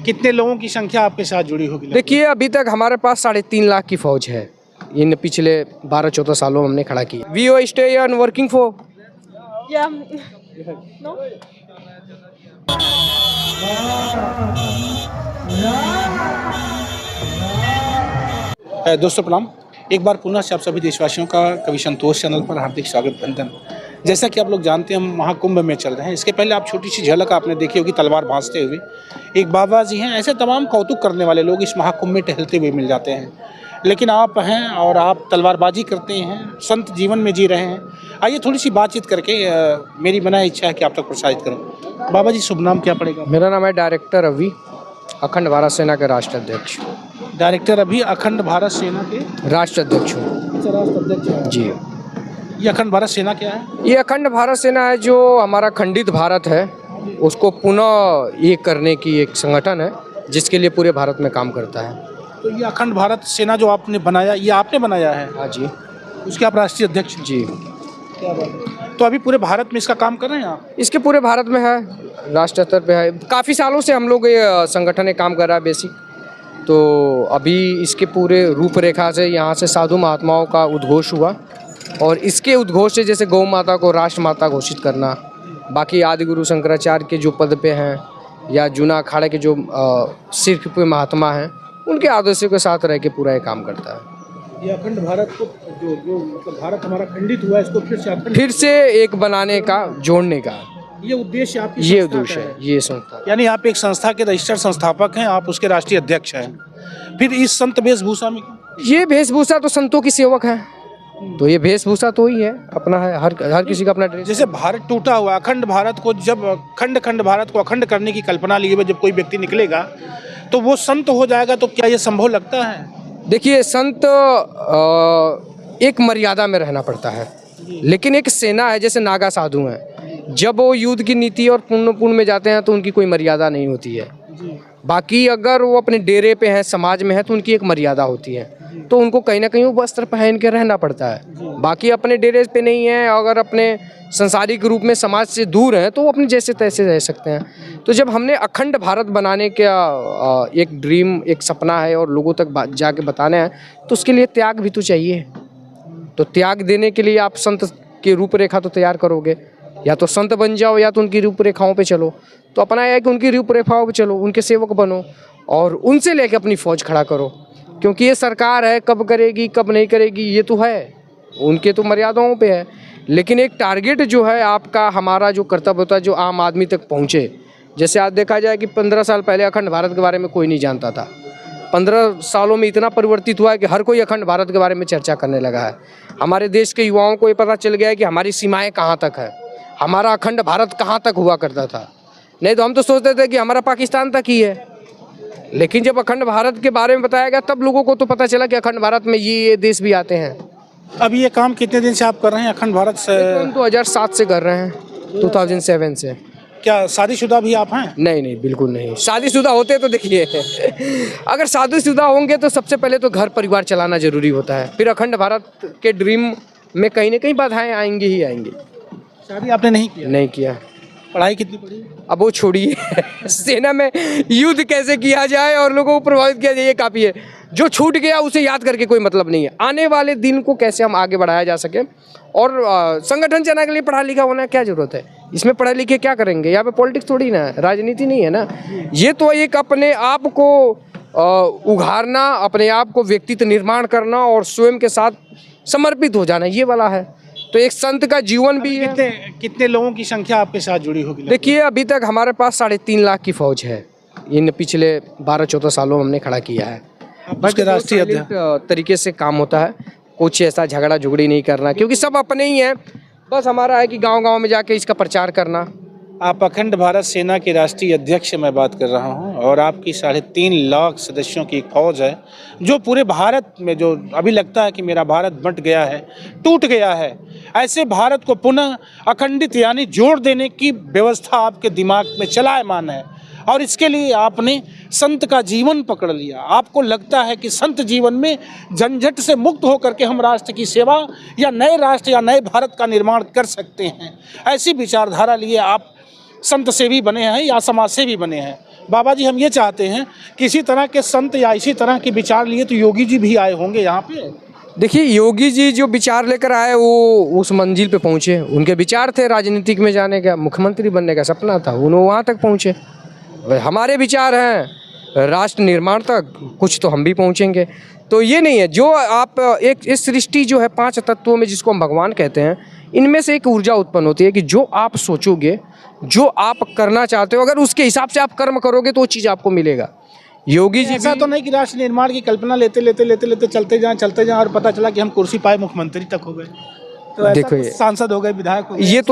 कितने लोगों की संख्या आपके साथ जुड़ी होगी? देखिए अभी तक हमारे पास 3.5 लाख की फौज है। इन पिछले 12-14 सालों में हमने खड़ा किया। We oh stay and working for दोस्तों प्रणाम। एक बार पुनः से आप सभी देशवासियों का कवि संतोष चैनल पर हार्दिक स्वागत बंधन। जैसा कि आप लोग जानते हैं हम महाकुंभ में चल रहे हैं। इसके पहले आप छोटी सी झलक आपने देखी होगी तलवार भांजते हुए। एक बाबा जी हैं, ऐसे तमाम कौतुक करने वाले लोग इस महाकुंभ में टहलते हुए मिल जाते हैं, लेकिन आप हैं और आप तलवारबाजी करते हैं, संत जीवन में जी रहे हैं। आइए थोड़ी सी बातचीत करके मेरी बनाई इच्छा है कि आप तक प्रोत्साहित करूँ। बाबा जी शुभ नाम क्या पड़ेगा? मेरा नाम है डायरेक्टर अभी, अखंड भारत सेना के राष्ट्र अध्यक्ष। डायरेक्टर अभी अखंड भारत सेना के राष्ट्र अध्यक्ष हूँ। राष्ट्र अध्यक्ष जी। ये अखंड भारत सेना क्या है? ये अखंड भारत सेना है जो हमारा खंडित भारत है उसको पुनः एक करने की एक संगठन है जिसके लिए पूरे भारत में काम करता है। तो ये अखंड भारत सेना जो आपने बनाया, ये आपने बनाया है? हाँ जी। उसके आप राष्ट्रीय अध्यक्ष? जी। क्या बात है। तो अभी पूरे भारत में इसका काम कर रहे हैं आप? इसके पूरे भारत में है, राष्ट्र स्तर पे है। काफ़ी सालों से हम लोग ये संगठन एक काम कर रहा है बेसिक। तो अभी इसके पूरे रूपरेखा से यहाँ से साधु महात्माओं का उद्घोष हुआ और इसके उद्घोष से जैसे गौ माता को राष्ट्र माता घोषित करना, बाकी आदि गुरु शंकराचार्य के जो पद पे हैं या जूना अखाड़े के जो सिख पे महात्मा हैं उनके आदर्शों के साथ रह के पूरा ये काम करता है। ये अखंड भारत को जो मतलब भारत हमारा खंडित हुआ है इसको फिर से एक बनाने का, जोड़ने का ये उद्देश्य आपकी ये उद्देश्य है। ये संस्था यानी आप एक संस्था के रजिस्टर्ड संस्थापक हैं, आप उसके राष्ट्रीय अध्यक्ष हैं। फिर इस संत वेशभूषा में? ये वेशभूषा तो संतों की सेवक है, तो ये वेशभूषा तो ही है, अपना है, हर किसी का अपना ड्रेस। जैसे भारत टूटा हुआ, अखंड भारत को जब खंड भारत को अखंड करने की कल्पना लिए हुए जब कोई व्यक्ति निकलेगा तो वो संत हो जाएगा, तो क्या ये संभव लगता है? देखिए संत एक मर्यादा में रहना पड़ता है, लेकिन एक सेना है जैसे नागा साधु हैं, जब वो युद्ध की नीति और पुण्य में जाते हैं तो उनकी कोई मर्यादा नहीं होती है। बाकी अगर वो अपने डेरे पे हैं, समाज में है, तो उनकी एक मर्यादा होती है, तो उनको कहीं ना कहीं वो वस्त्र पहन के रहना पड़ता है। बाकी अपने डेरे पे नहीं है, अगर अपने संसारिक रूप में समाज से दूर हैं तो वो अपने जैसे तैसे रह सकते हैं। तो जब हमने अखंड भारत बनाने का एक ड्रीम, एक सपना है और लोगों तक जाके बताना है, तो उसके लिए त्याग भी तो चाहिए। तो त्याग देने के लिए आप संत की रूपरेखा तो तैयार करोगे, या तो संत बन जाओ या तो उनकी रूपरेखाओं पे चलो। तो अपना है कि उनकी रूपरेखाओं पे चलो, उनके सेवक बनो और उनसे लेके अपनी फौज खड़ा करो, क्योंकि ये सरकार है, कब करेगी कब नहीं करेगी ये तो है, उनके तो मर्यादाओं पे है। लेकिन एक टारगेट जो है आपका, हमारा जो कर्तव्य होता है जो आम आदमी तक पहुँचे। जैसे आज देखा जाए कि 15 साल पहले अखंड भारत के बारे में कोई नहीं जानता था, 15 सालों में इतना परिवर्तित हुआ है कि हर कोई अखंड भारत के बारे में चर्चा करने लगा है। हमारे देश के युवाओं को ये पता चल गया है कि हमारी सीमाएं कहाँ तक है, हमारा अखंड भारत कहाँ तक हुआ करता था। नहीं तो हम तो सोचते थे कि हमारा पाकिस्तान तक ही है, लेकिन जब अखंड भारत के बारे में बताया गया तब लोगों को तो पता चला कि अखंड भारत में ये देश भी आते हैं। अब ये काम कितने दिन से आप कर रहे हैं अखंड भारत से? 2007 से कर रहे हैं, 2007 से। क्या शादीशुदा भी आप हैं? नहीं, बिल्कुल नहीं। शादीशुदा होते तो देखिए अगर शादीशुदा होंगे तो सबसे पहले तो घर परिवार चलाना जरूरी होता है, फिर अखंड भारत के ड्रीम में कहीं ना कहीं बाधाएं आएंगी ही आएंगी। शादी आपने नहीं किया? नहीं किया। पढ़ाई कितनी पढ़ी? अब वो छोड़िए सेना में युद्ध कैसे किया जाए और लोगों को प्रभावित किया जाए ये काफ़ी है। जो छूट गया उसे याद करके कोई मतलब नहीं है। आने वाले दिन को कैसे हम आगे बढ़ाया जा सके, और संगठन चलाने के लिए पढ़ा लिखा होना क्या ज़रूरत है? इसमें पढ़े लिखे क्या करेंगे? यहाँ पे पॉलिटिक्स थोड़ी ना है, राजनीति नहीं है ना। ये तो एक अपने आप को उघारना, अपने आप को व्यक्तित्व निर्माण करना और स्वयं के साथ समर्पित हो जाना, ये वाला है। तो एक संत का जीवन भी है। कितने लोगों की संख्या आपके साथ जुड़ी होगी? देखिए अभी तक हमारे पास 3.5 लाख की फौज है। इन पिछले 12-14 सालों में हमने खड़ा किया है। उसके राष्ट्रीय तरीके से काम होता है, कुछ ऐसा झगड़ा झुगड़ी नहीं करना, क्योंकि सब अपने ही हैं। बस हमारा है कि गांव-गांव में जाके इसका प्रचार करना। आप अखंड भारत सेना के राष्ट्रीय अध्यक्ष मैं बात कर रहा हूं, और आपकी 3.5 लाख सदस्यों की एक फौज है जो पूरे भारत में, जो अभी लगता है कि मेरा भारत बंट गया है, टूट गया है, ऐसे भारत को पुनः अखंडित यानी जोड़ देने की व्यवस्था आपके दिमाग में चलायमान है। और इसके लिए आपने संत का जीवन पकड़ लिया। आपको लगता है कि संत जीवन में झंझट से मुक्त होकर के हम राष्ट्र की सेवा या नए राष्ट्र या नए भारत का निर्माण कर सकते हैं। ऐसी विचारधारा लिए आप संत सेवी बने हैं या समाज सेवी बने हैं। बाबा जी हम ये चाहते हैं कि इसी तरह के संत या इसी तरह के विचार लिए तो योगी जी भी आए होंगे यहाँ पे। देखिए योगी जी जो विचार लेकर आए वो उस मंजिल पे पहुँचे, उनके विचार थे राजनीतिक में जाने का, मुख्यमंत्री बनने का सपना था, उन्होंने वहाँ तक पहुँचे। हमारे विचार हैं राष्ट्र निर्माण तक, कुछ तो हम भी पहुँचेंगे। तो ये नहीं है जो आप एक इस सृष्टि जो है 5 तत्वों में जिसको हम भगवान कहते हैं, इनमें से एक ऊर्जा उत्पन्न होती है कि जो आप सोचोगे, जो आप करना चाहते हो, अगर उसके हिसाब से आप कर्म करोगे तो वो चीज़ आपको मिलेगा। योगी जी ऐसा तो नहीं कि राष्ट्र निर्माण की कल्पना लेते लेते चलते जाएं और पता चला कि हम कुर्सी पाए मुख्यमंत्री तक हो गए, तो ऐसा देखो ये सांसद हो गए, विधायक हो गए। ये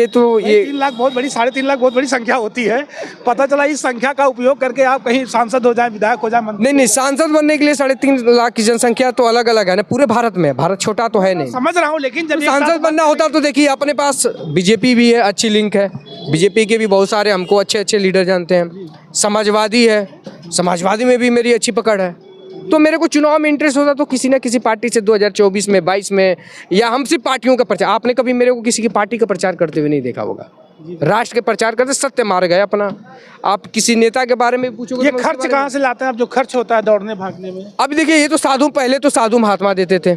3 लाख बहुत बड़ी, 3.5 लाख बहुत बड़ी संख्या होती है। पता चला इस संख्या का उपयोग करके आप कहीं सांसद हो जाए, विधायक हो जाए, मंत्री। नहीं, सांसद बनने के लिए 3.5 लाख की जनसंख्या तो अलग अलग है ना पूरे भारत में, भारत छोटा तो है नहीं। समझ रहा हूँ, लेकिन जब सांसद बनना होता तो देखिए अपने पास बीजेपी भी है, अच्छी लिंक है, बीजेपी के भी बहुत सारे हमको अच्छे लीडर जानते हैं, समाजवादी है, समाजवादी में भी मेरी अच्छी पकड़ है। तो मेरे को चुनाव में इंटरेस्ट होता तो किसी न किसी पार्टी से 2024 में, 22 में, या हम सिर्फ पार्टियों का प्रचार, आपने कभी मेरे को किसी की पार्टी का प्रचार करते हुए नहीं देखा होगा। राष्ट्र के प्रचार करते, सत्य मार्ग गए अपना। आप किसी नेता के बारे में पूछोगे, ये खर्च कहाँ से लाते हैं आप, जो खर्च होता है दौड़ने भागने में? अभी देखिए ये तो साधु, पहले तो साधु महात्मा देते थे।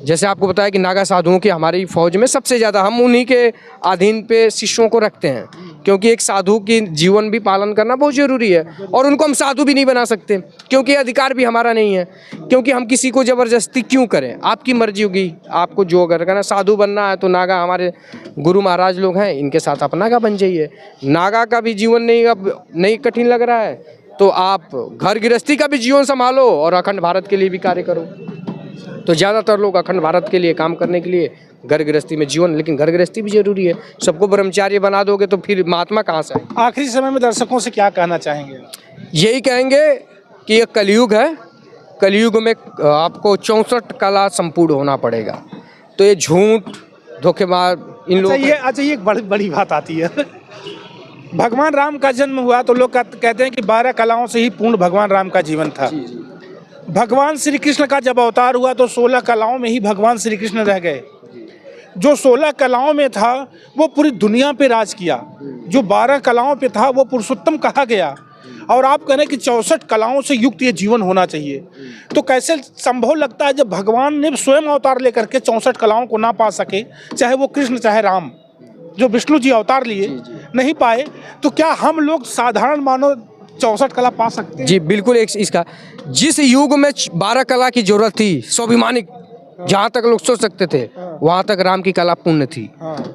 जैसे आपको बताया कि नागा साधुओं की हमारी फौज में सबसे ज़्यादा, हम उन्हीं के अधीन पे शिष्यों को रखते हैं, क्योंकि एक साधु की जीवन भी पालन करना बहुत ज़रूरी है। और उनको हम साधु भी नहीं बना सकते, क्योंकि अधिकार भी हमारा नहीं है, क्योंकि हम किसी को ज़बरदस्ती क्यों करें। आपकी मर्जी होगी, आपको जो अगर करना, साधु बनना है तो नागा हमारे गुरु महाराज लोग हैं, इनके साथ आप नागा बन जाइए। नागा का भी जीवन नहीं अब नहीं कठिन लग रहा है तो आप घर गृहस्थी का भी जीवन संभालो और अखंड भारत के लिए भी कार्य करो। तो ज़्यादातर लोग अखंड भारत के लिए काम करने के लिए घर गृहस्थी में जीवन, लेकिन घर गृहस्थी भी जरूरी है। सबको ब्रह्मचार्य बना दोगे तो फिर महात्मा कहाँ से आए। आखिरी समय में दर्शकों से क्या कहना चाहेंगे? यही कहेंगे कि ये कलयुग है, कलयुग में आपको 64 कला संपूर्ण होना पड़ेगा। तो ये झूठ, धोखेबाज इन लोगों अच्छा ये एक बड़ी बात आती है। भगवान राम का जन्म हुआ तो लोग कहते हैं कि 12 कलाओं से ही पूर्ण भगवान राम का जीवन था। भगवान श्री कृष्ण का जब अवतार हुआ तो 16 कलाओं में ही भगवान श्री कृष्ण रह गए। जो 16 कलाओं में था वो पूरी दुनिया पे राज किया, जो 12 कलाओं पे था वो पुरुषोत्तम कहा गया। और आप कह रहे हैं कि 64 कलाओं से युक्त ये जीवन होना चाहिए, तो कैसे संभव लगता है जब भगवान ने स्वयं अवतार लेकर के 64 कलाओं को ना पा सके, चाहे वो कृष्ण चाहे राम, जो विष्णु जी अवतार लिए नहीं पाए, तो क्या हम लोग साधारण मानव 64 कला पा सकते हैं? जी बिल्कुल। एक इसका जिस युग में 12 कला की जरूरत थी, स्वाभिमानिक जहाँ तक लोग सोच सकते थे, वहाँ तक राम की कला पूर्ण थी।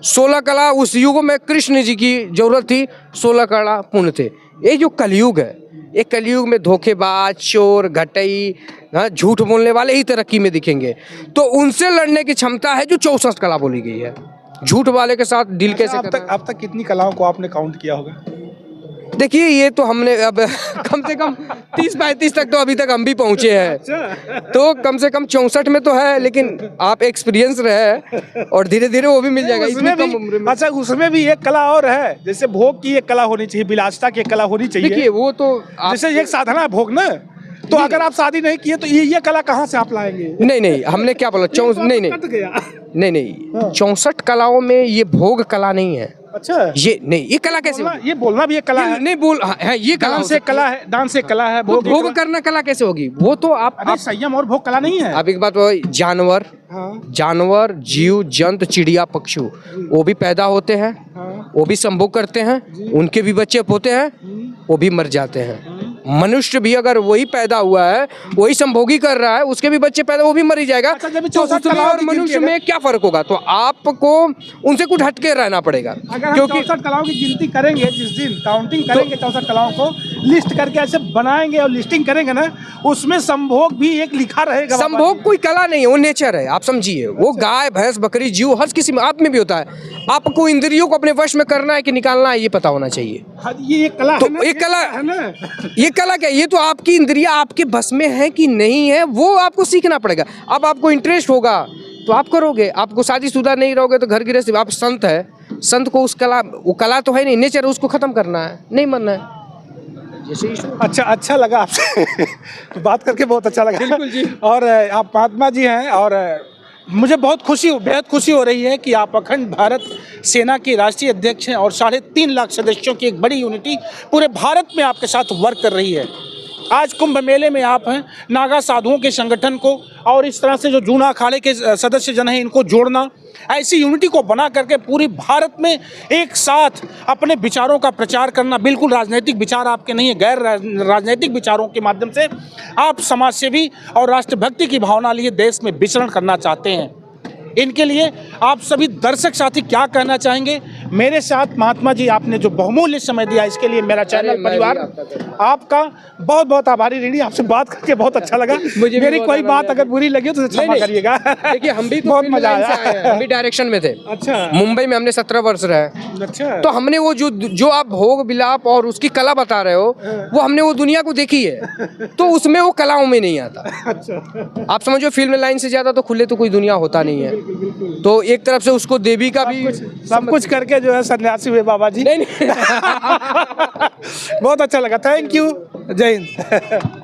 16 कला उस युग में कृष्ण जी की जरूरत थी, 16 कला पूर्ण थे। ये जो कलयुग है, एक कलयुग में धोखेबाज, चोर, घटई, झूठ बोलने वाले ही तरक्की में दिखेंगे। तो उनसे लड़ने की क्षमता है जो 64 कला बोली गई है। झूठ वाले के साथ डील कैसे करना है? अब तक कितनी कलाओं को आपने काउंट किया होगा? देखिए ये तो हमने अब कम से कम 30-35 तक तो अभी तक हम भी पहुंचे हैं। तो कम से कम 64 में तो है, लेकिन आप एक्सपीरियंस रहे और धीरे धीरे वो भी मिल जाएगा। उसमें भी, अच्छा उसमें भी एक कला और है, जैसे भोग की एक कला होनी चाहिए, विलासिता की एक कला होनी चाहिए। देखिए वो तो जैसे एक साधना है भोग ना, तो अगर आप शादी नहीं किए तो ये कला कहाँ से आप लाएंगे? नहीं हमने क्या बोला, नहीं 64 कलाओं में ये भोग कला नहीं है। अच्छा ये नहीं, ये कला कैसे? ये बोलना भी एक कला है। नहीं बोल है, ये कला डांस एक कला है, डांस एक कला है, भोग करना कला कैसे होगी? वो तो आप संयम और भोग कला नहीं है। अब एक बात, जानवर, जीव जंतु, चिड़िया, पक्षी वो भी पैदा होते हैं, वो भी संभोग करते हैं, उनके भी बच्चे होते हैं, वो भी मर जाते हैं। मनुष्य भी अगर वही पैदा हुआ है, वही संभोगी कर रहा है, उसके भी बच्चे पैदा, वो भी मर ही जाएगा। अच्छा, तो उसमें और मनुष्य में क्या फर्क होगा? तो आपको उनसे कुछ हटके रहना पड़ेगा। क्योंकि 64 कलाओं की गिनती करेंगे, जिस दिन काउंटिंग करेंगे 64 कलाओं को लिस्ट करके ऐसे बनाएंगे और लिस्टिंग करेंगे ना, उसमें संभोग भी एक लिखा रहेगा। संभोग कोई कला नहीं है, वो नेचर है, आप समझिए। वो गाय, भैंस, बकरी, जीव हर किसी में, आप में भी होता है। आपको इंद्रियों को अपने वश में करना है कि निकालना है, ये पता होना चाहिए। ये कला तो ये कला है ना, ये कला क्या? ये तो आपकी इंद्रियां आपके बस में है कि नहीं है, वो आपको सीखना पड़ेगा। अब आपको इंटरेस्ट होगा तो आप करोगे। आपको शादीशुदा नहीं रहोगे तो घर गृहस्थी। आप संत है, संत को उस कला, वो कला तो है नहीं, नेचर, उसको खत्म करना है, नहीं मरना है। अच्छा लगा आपसे बात करके, बहुत अच्छा लगा। बिल्कुल जी। और आप महात्मा जी हैं और मुझे बहुत बेहद खुशी हो रही है कि आप अखंड भारत सेना के राष्ट्रीय अध्यक्ष हैं और 3.5 लाख सदस्यों की एक बड़ी यूनिटी पूरे भारत में आपके साथ वर्क कर रही है। आज कुंभ मेले में आप हैं, नागा साधुओं के संगठन को और इस तरह से जो जूना अखाड़े के सदस्य जन हैं इनको जोड़ना, ऐसी यूनिटी को बना करके पूरी भारत में एक साथ अपने विचारों का प्रचार करना, बिल्कुल राजनीतिक विचार आपके नहीं है, गैर राजनीतिक विचारों के माध्यम से आप समाजसेवी और राष्ट्रभक्ति की भावना लिए देश में विचरण करना चाहते हैं। इनके लिए आप सभी दर्शक साथी क्या कहना चाहेंगे? मेरे साथ महात्मा जी, आपने जो बहुमूल्य समय दिया इसके लिए मेरा चैनल परिवार आपका बहुत बहुत आभारी ऋणी। आपसे बात करके बहुत अच्छा लगा। मुझे मेरी कोई बात अगर बुरी लगी हो तो क्षमा करिएगा। देखिए हम भी तो बहुत मजा आया। हम भी डायरेक्शन में थे। अच्छा, मुंबई में हमने 17 वर्ष रहे। अच्छा, तो हमने वो जो आप भोग विलाप और उसकी कला बता रहे हो, वो हमने वो दुनिया को देखी है, तो उसमें वो कलाओं में नहीं आता। अच्छा, आप समझो फिल्म लाइन से ज्यादा तो खुले तो कोई दुनिया होता नहीं है। तो एक तरफ से उसको देवी का भी सब कुछ करके जो है सन्यासी हुए बाबा जी। नहीं बहुत अच्छा लगा, थैंक यू, जय हिंद।